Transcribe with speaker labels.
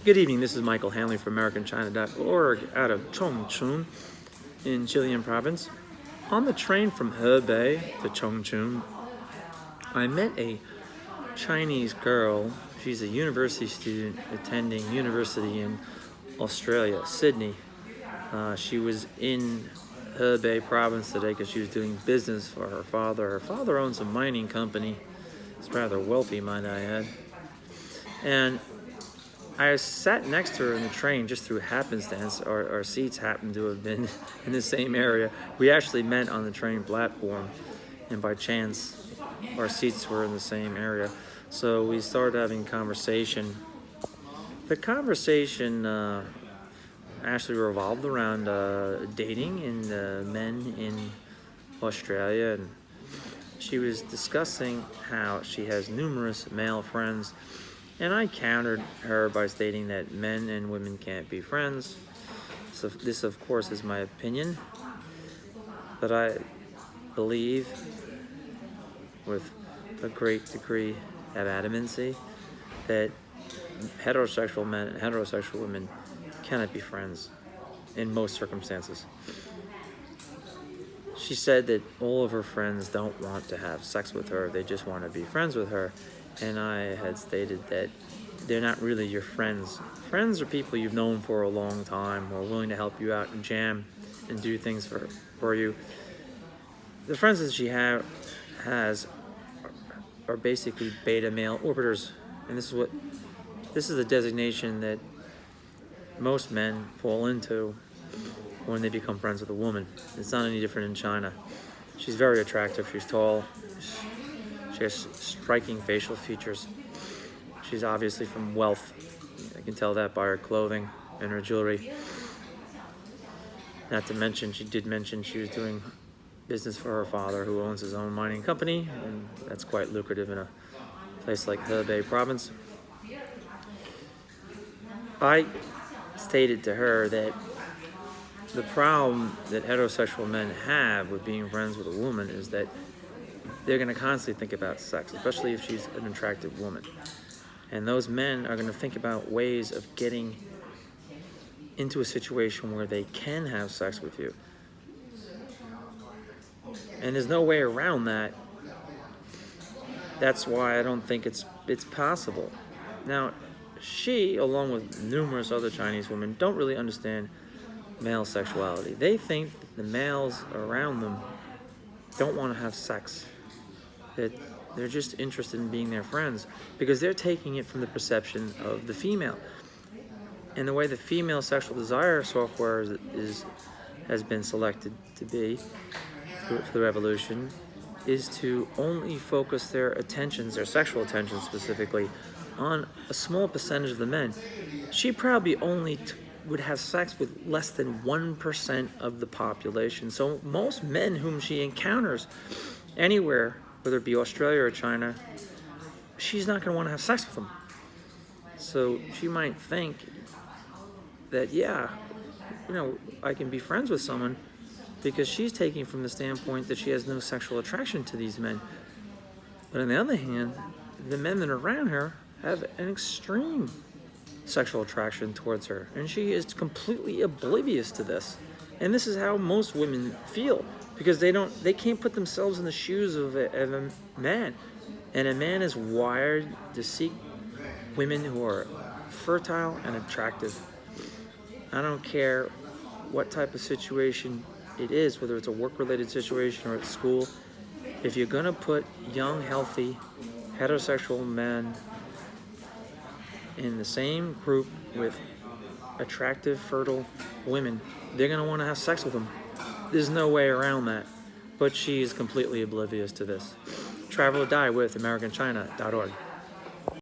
Speaker 1: Good evening, this is Michael Hanley from AmericanChina.org out of Changchun in Chilean province. On the train from Hebei to Changchun, I met a Chinese girl. She's a university student attending university in Australia, Sydney. She was in Hebei province today because she was doing business for her father. Her father owns a mining company. He's rather wealthy, might I add. And I sat next to her in the train just through happenstance. Our seats happened to have been in the same area. We actually met on the train platform, and by chance, our seats were in the same area. So we started having conversation. The conversation actually revolved around dating and men in Australia, and she was discussing how she has numerous male friends. And I countered her by stating that men and women can't be friends. So this, of course, is my opinion. But I believe, with a great degree of adamancy, that heterosexual men and heterosexual women cannot be friends in most circumstances. She said that all of her friends don't want to have sex with her. They just want to be friends with her. And I had stated that they're not really your friends. Friends are people you've known for a long time, who are willing to help you out and jam and do things for you. The friends that she has are basically beta male orbiters, and this is the designation that most men fall into when they become friends with a woman. It's not any different in China. She's very attractive. She's tall. She has striking facial features. She's obviously from wealth. I can tell that by her clothing and her jewelry. Not to mention, she did mention she was doing business for her father, who owns his own mining company, and that's quite lucrative in a place like Hebei province. I stated to her that the problem that heterosexual men have with being friends with a woman is that they're going to constantly think about sex, especially if she's an attractive woman. And those men are going to think about ways of getting into a situation where they can have sex with you. And there's no way around that. That's why I don't think it's possible. Now, she, along with numerous other Chinese women, don't really understand male sexuality. They think that the males around them don't want to have sex. That they're just interested in being their friends because they're taking it from the perception of the female. And the way the female sexual desire software has been selected to be for the revolution is to only focus their attentions, their sexual attention specifically, on a small percentage of the men. She probably only would have sex with less than 1% of the population. So most men whom she encounters anywhere, whether it be Australia or China, she's not going to want to have sex with them. So she might think that, I can be friends with someone because she's taking from the standpoint that she has no sexual attraction to these men. But on the other hand, the men that are around her have an extreme sexual attraction towards her, and she is completely oblivious to this. And this is how most women feel, because they can't put themselves in the shoes of a man. And a man is wired to seek women who are fertile and attractive. I don't care what type of situation it is, whether it's a work-related situation or at school. If you're gonna put young, healthy, heterosexual men in the same group with attractive, fertile women, they're gonna want to have sex with them. There's no way around that. But she is completely oblivious to this. Travel or Die with AmericanChina.org.